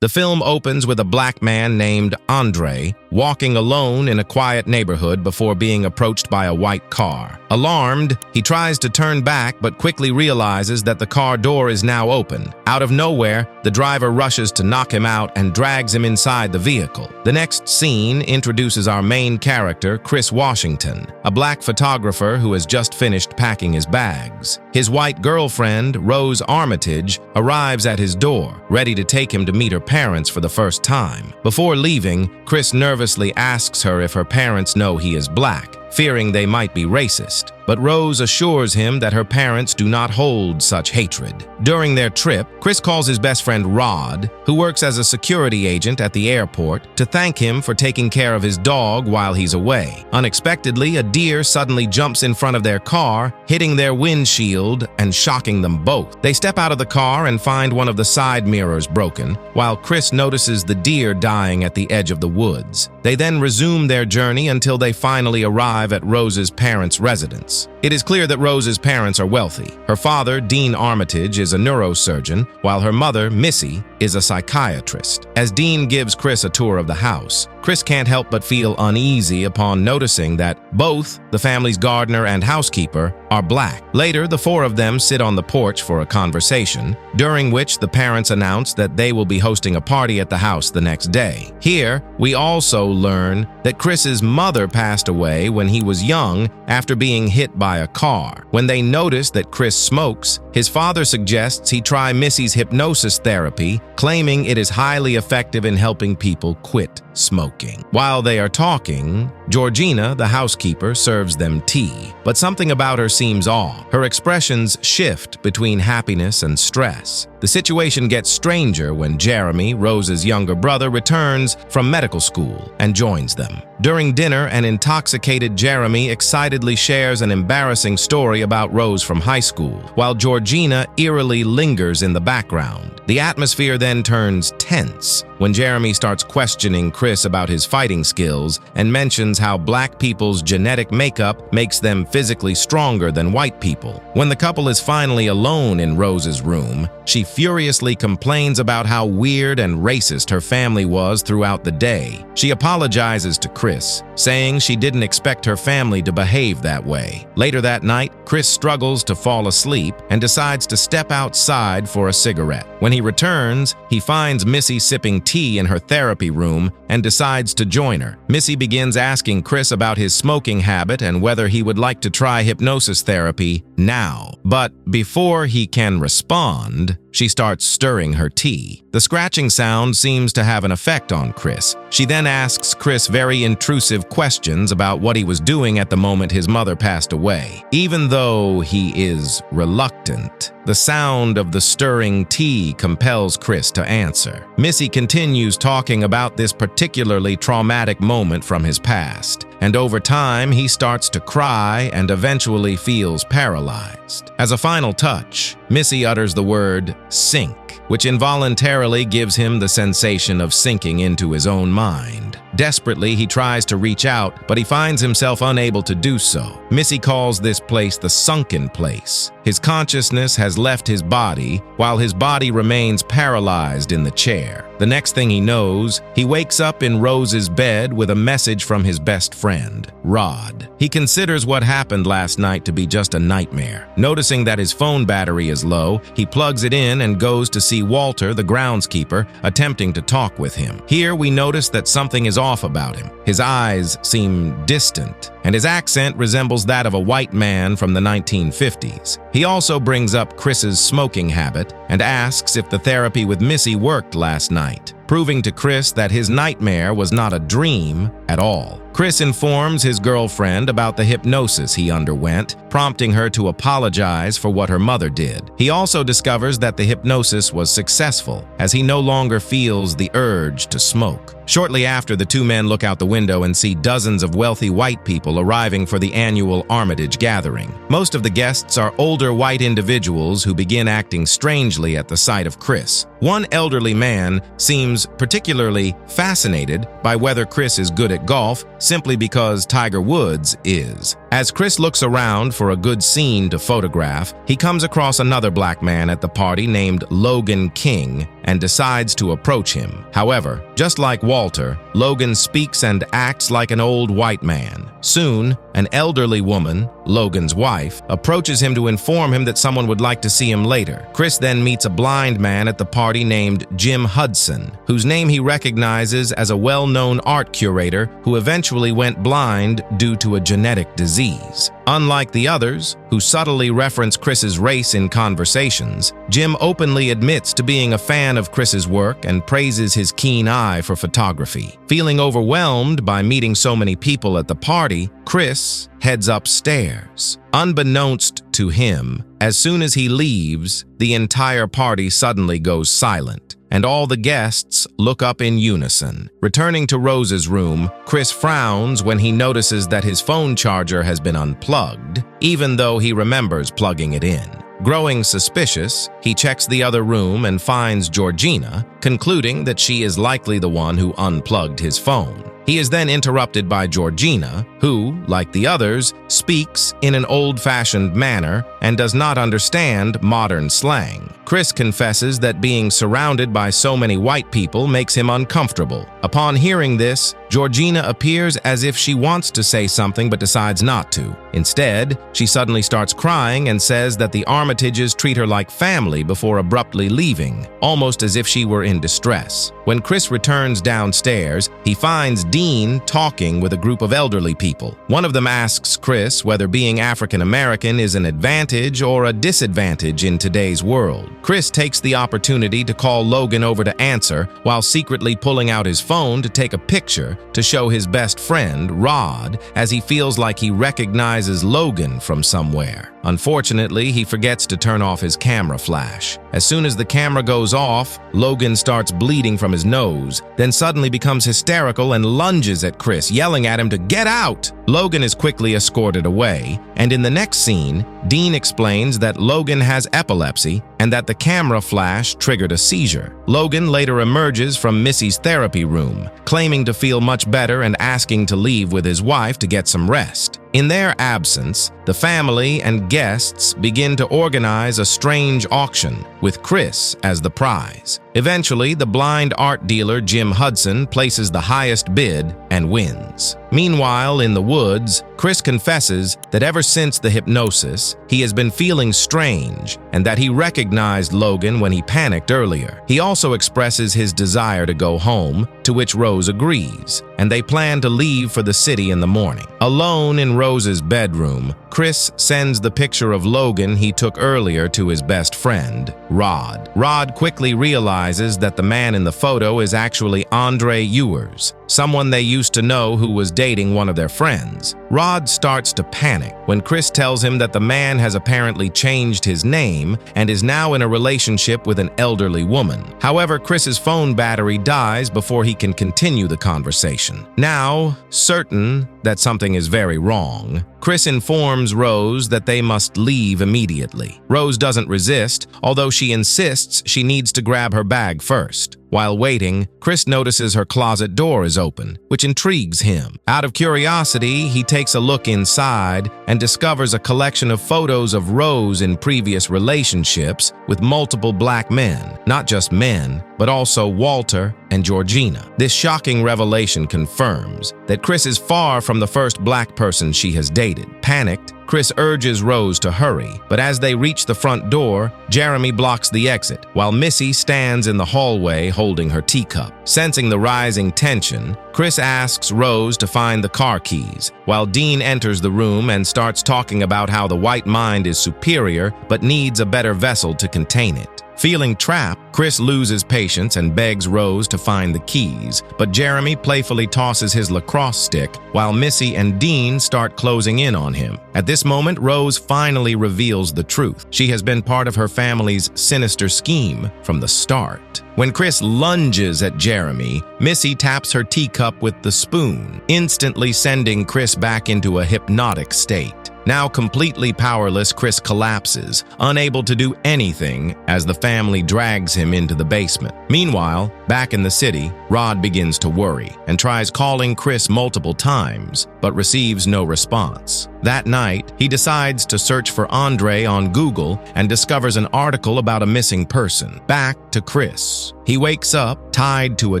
The film opens with a black man named Andre walking alone in a quiet neighborhood before being approached by a white car. Alarmed, he tries to turn back but quickly realizes that the car door is now open. Out of nowhere, the driver rushes to knock him out and drags him inside the vehicle. The next scene introduces our main character, Chris Washington, a black photographer who has just finished packing his bags. His white girlfriend, Rose Armitage, arrives at his door, ready to take him to meet her parents for the first time. Before leaving, Chris nervously asks her if her parents know he is black, fearing they might be racist. But Rose assures him that her parents do not hold such hatred. During their trip, Chris calls his best friend Rod, who works as a security agent at the airport, to thank him for taking care of his dog while he's away. Unexpectedly, a deer suddenly jumps in front of their car, hitting their windshield and shocking them both. They step out of the car and find one of the side mirrors broken, while Chris notices the deer dying at the edge of the woods. They then resume their journey until they finally arrive at Rose's parents' residence. It is clear that Rose's parents are wealthy. Her father, Dean Armitage, is a neurosurgeon, while her mother, Missy, is a psychiatrist. As Dean gives Chris a tour of the house, Chris can't help but feel uneasy upon noticing that both the family's gardener and housekeeper are black. Later, the four of them sit on the porch for a conversation, during which the parents announce that they will be hosting a party at the house the next day. Here, we also learn that Chris's mother passed away when he was young after being hit by a car. When they notice that Chris smokes, his father suggests he try Missy's hypnosis therapy, claiming it is highly effective in helping people quit smoking. While they are talking, Georgina, the housekeeper, serves them tea, but something about her seems off. Her expressions shift between happiness and stress. The situation gets stranger when Jeremy, Rose's younger brother, returns from medical school and joins them. During dinner, an intoxicated Jeremy excitedly shares an embarrassing story about Rose from high school, while Georgina eerily lingers in the background. The atmosphere then turns tense when Jeremy starts questioning Chris about his fighting skills and mentions how black people's genetic makeup makes them physically stronger than white people. When the couple is finally alone in Rose's room, she furiously complains about how weird and racist her family was throughout the day. She apologizes to Chris, saying she didn't expect her family to behave that way. Later that night, Chris struggles to fall asleep and decides to step outside for a cigarette. When he returns, he finds Missy sipping tea in her therapy room and decides to join her. Missy begins asking Chris about his smoking habit and whether he would like to try hypnosis therapy now. But before he can respond, she starts stirring her tea. The scratching sound seems to have an effect on Chris. She then asks Chris very intrusive questions about what he was doing at the moment his mother passed away. Even though he is reluctant, the sound of the stirring tea compels Chris to answer. Missy continues talking about this particularly traumatic moment from his past, and over time he starts to cry and eventually feels paralyzed. As a final touch, Missy utters the word sink, which involuntarily gives him the sensation of sinking into his own mind. Desperately, he tries to reach out, but he finds himself unable to do so. Missy calls this place the sunken place. His consciousness has left his body, while his body remains paralyzed in the chair. The next thing he knows, he wakes up in Rose's bed with a message from his best friend, Rod. He considers what happened last night to be just a nightmare. Noticing that his phone battery is low, he plugs it in and goes to see Walter, the groundskeeper, attempting to talk with him. Here we notice that something is off about him. His eyes seem distant, and his accent resembles that of a white man from the 1950s. He also brings up Chris's smoking habit and asks if the therapy with Missy worked last night, proving to Chris that his nightmare was not a dream at all. Chris informs his girlfriend about the hypnosis he underwent, prompting her to apologize for what her mother did. He also discovers that the hypnosis was successful, as he no longer feels the urge to smoke. Shortly after, the two men look out the window and see dozens of wealthy white people arriving for the annual Armitage gathering. Most of the guests are older white individuals who begin acting strangely at the sight of Chris. One elderly man seems becomes particularly fascinated by whether Chris is good at golf simply because Tiger Woods is. As Chris looks around for a good scene to photograph, he comes across another black man at the party named Logan King and decides to approach him. However, just like Walter, Logan speaks and acts like an old white man. Soon, an elderly woman, Logan's wife, approaches him to inform him that someone would like to see him later. Chris then meets a blind man at the party named Jim Hudson, whose name he recognizes as a well-known art curator who eventually went blind due to a genetic disease. Unlike the others, who subtly reference Chris's race in conversations, Jim openly admits to being a fan of Chris's work and praises his keen eye for photography. Feeling overwhelmed by meeting so many people at the party, Chris heads upstairs. Unbeknownst to him, as soon as he leaves, the entire party suddenly goes silent, and all the guests look up in unison. Returning to Rose's room, Chris frowns when he notices that his phone charger has been unplugged, even though he remembers plugging it in. Growing suspicious, he checks the other room and finds Georgina, concluding that she is likely the one who unplugged his phone. He is then interrupted by Georgina, who, like the others, speaks in an old-fashioned manner and does not understand modern slang. Chris confesses that being surrounded by so many white people makes him uncomfortable. Upon hearing this, Georgina appears as if she wants to say something but decides not to. Instead, she suddenly starts crying and says that the Armitages treat her like family before abruptly leaving, almost as if she were in distress. When Chris returns downstairs, he finds Dean talking with a group of elderly people. One of them asks Chris whether being African American is an advantage or a disadvantage in today's world. Chris takes the opportunity to call Logan over to answer while secretly pulling out his phone to take a picture to show his best friend, Rod, as he feels like he recognizes Logan from somewhere. Unfortunately, he forgets to turn off his camera flash. As soon as the camera goes off, Logan starts bleeding from his nose, then suddenly becomes hysterical and lunges at Chris, yelling at him to get out. Logan is quickly escorted away, and in the next scene, Dean explains that Logan has epilepsy and that the camera flash triggered a seizure. Logan later emerges from Missy's therapy room, claiming to feel much better and asking to leave with his wife to get some rest. In their absence, the family and guests begin to organize a strange auction, with Chris as the prize. Eventually, the blind art dealer Jim Hudson places the highest bid and wins. Meanwhile, in the woods, Chris confesses that ever since the hypnosis, he has been feeling strange and that he recognized Logan when he panicked earlier. He also expresses his desire to go home, to which Rose agrees, and they plan to leave for the city in the morning. Alone in Rose's bedroom, Chris sends the picture of Logan he took earlier to his best friend, Rod. Rod quickly realizes that the man in the photo is actually Andre Ewers, someone they used to know who was dating one of their friends. Rod starts to panic when Chris tells him that the man has apparently changed his name and is now in a relationship with an elderly woman. However, Chris's phone battery dies before he can continue the conversation. Now, certain that something is very wrong, Chris informs Rose that they must leave immediately. Rose doesn't resist, although she insists she needs to grab her bag first. While waiting, Chris notices her closet door is open, which intrigues him. Out of curiosity, he takes a look inside and discovers a collection of photos of Rose in previous relationships with multiple black men. Not just men, but also Walter and Georgina. This shocking revelation confirms that Chris is far from the first black person she has dated. Panicked, Chris urges Rose to hurry, but as they reach the front door, Jeremy blocks the exit, while Missy stands in the hallway holding her teacup. Sensing the rising tension, Chris asks Rose to find the car keys, while Dean enters the room and starts talking about how the white mind is superior but needs a better vessel to contain it. Feeling trapped, Chris loses patience and begs Rose to find the keys, but Jeremy playfully tosses his lacrosse stick while Missy and Dean start closing in on him. At this moment, Rose finally reveals the truth. She has been part of her family's sinister scheme from the start. When Chris lunges at Jeremy, Missy taps her teacup with the spoon, instantly sending Chris back into a hypnotic state. Now completely powerless, Chris collapses, unable to do anything as the family drags him into the basement. Meanwhile, back in the city, Rod begins to worry and tries calling Chris multiple times, but receives no response. That night, he decides to search for Andre on Google and discovers an article about a missing person. Back to Chris. He wakes up tied to a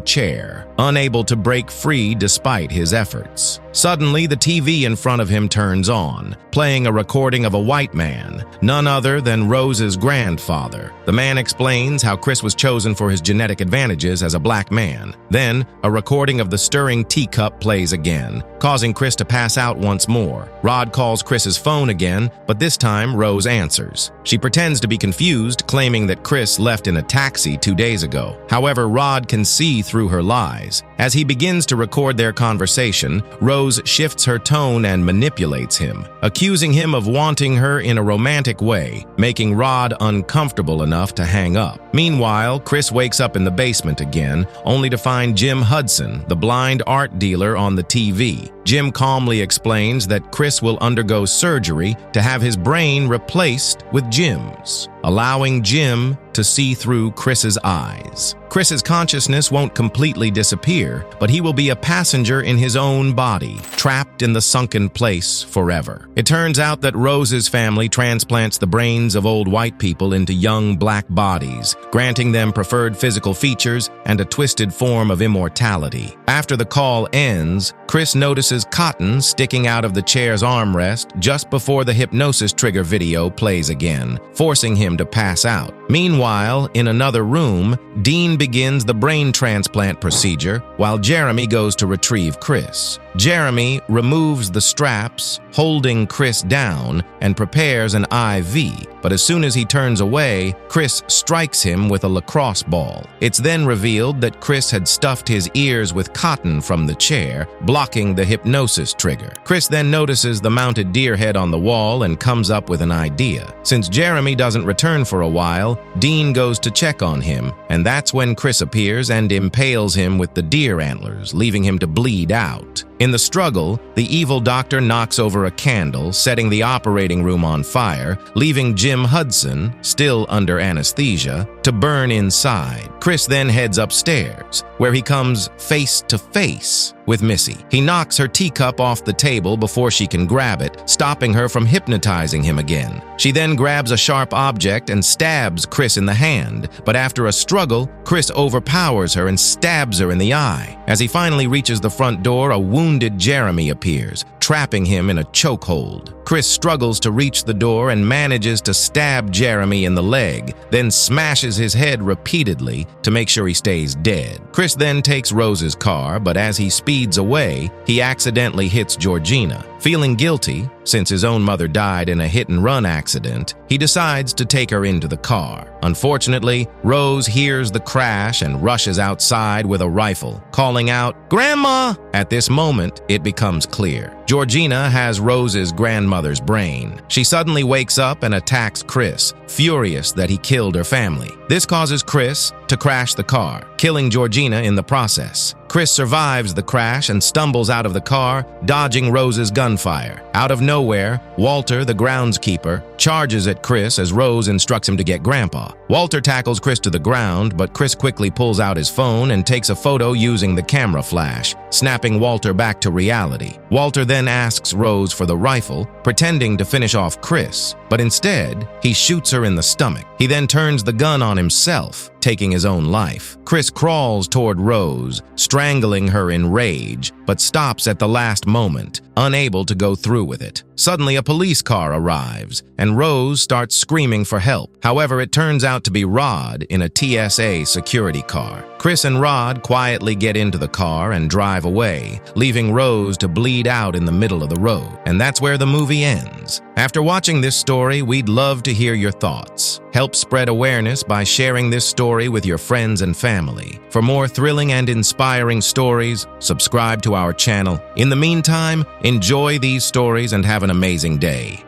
chair, unable to break free despite his efforts. Suddenly, the TV in front of him turns on, playing a recording of a white man, none other than Rose's grandfather. The man explains how Chris was chosen for his genetic advantages as a black man. Then, a recording of the stirring teacup plays again, causing Chris to pass out once more. Rod calls Chris's phone again, but this time Rose answers. She pretends to be confused, claiming that Chris left in a taxi 2 days ago. However, Rod can see through her lies. As he begins to record their conversation, Rose shifts her tone and manipulates him, accusing him of wanting her in a romantic way, making Rod uncomfortable enough to hang up. Meanwhile, Chris wakes up in the basement again, only to find Jim Hudson, the blind art dealer, on the TV. Jim calmly explains that Chris will undergo surgery to have his brain replaced with Jim's, allowing Jim to see through Chris's eyes. Chris's consciousness won't completely disappear, but he will be a passenger in his own body, trapped in the sunken place forever. It turns out that Rose's family transplants the brains of old white people into young black bodies, granting them preferred physical features and a twisted form of immortality. After the call ends, Chris notices cotton sticking out of the chair's armrest just before the hypnosis trigger video plays again, forcing him to pass out. Meanwhile, in another room, Dean begins the brain transplant procedure while Jeremy goes to retrieve Chris. Jeremy removes the straps, holding Chris down, and prepares an IV, but as soon as he turns away, Chris strikes him with a lacrosse ball. It's then revealed that Chris had stuffed his ears with cotton from the chair, blocking the hypnosis trigger. Chris then notices the mounted deer head on the wall and comes up with an idea. Since Jeremy doesn't return for a while, Dean goes to check on him, and that's when Chris appears and impales him with the deer antlers, leaving him to bleed out. In the struggle, the evil doctor knocks over a candle, setting the operating room on fire, leaving Jim Hudson, still under anesthesia, to burn inside. Chris then heads upstairs, where he comes face to face with Missy. He knocks her teacup off the table before she can grab it, stopping her from hypnotizing him again. She then grabs a sharp object and stabs Chris in the hand, but after a struggle, Chris overpowers her and stabs her in the eye. As he finally reaches the front door, a wounded Jeremy appears, trapping him in a chokehold. Chris struggles to reach the door and manages to stab Jeremy in the leg, then smashes his head repeatedly to make sure he stays dead. Chris then takes Rose's car, but as he speeds away, he accidentally hits Georgina. Feeling guilty, since his own mother died in a hit-and-run accident, he decides to take her into the car. Unfortunately, Rose hears the crash and rushes outside with a rifle, calling out, "Grandma!" At this moment, it becomes clear. Georgina has Rose's grandmother's brain. She suddenly wakes up and attacks Chris, furious that he killed her family. This causes Chris to crash the car, killing Georgina in the process. Chris survives the crash and stumbles out of the car, dodging Rose's gunfire. Out of nowhere, Walter, the groundskeeper, charges at Chris as Rose instructs him to get Grandpa. Walter tackles Chris to the ground, but Chris quickly pulls out his phone and takes a photo using the camera flash, snapping Walter back to reality. Walter then asks Rose for the rifle, pretending to finish off Chris, but instead, he shoots her in the stomach. He then turns the gun on himself, taking his own life. Chris crawls toward Rose, strangling her in rage, but stops at the last moment, unable to go through with it. Suddenly, a police car arrives, and Rose starts screaming for help. However, it turns out to be Rod in a TSA security car. Chris and Rod quietly get into the car and drive away, leaving Rose to bleed out in the middle of the road. And that's where the movie ends. After watching this story, we'd love to hear your thoughts. Help spread awareness by sharing this story with your friends and family. For more thrilling and inspiring stories, subscribe to our channel. In the meantime, enjoy these stories and have an amazing day.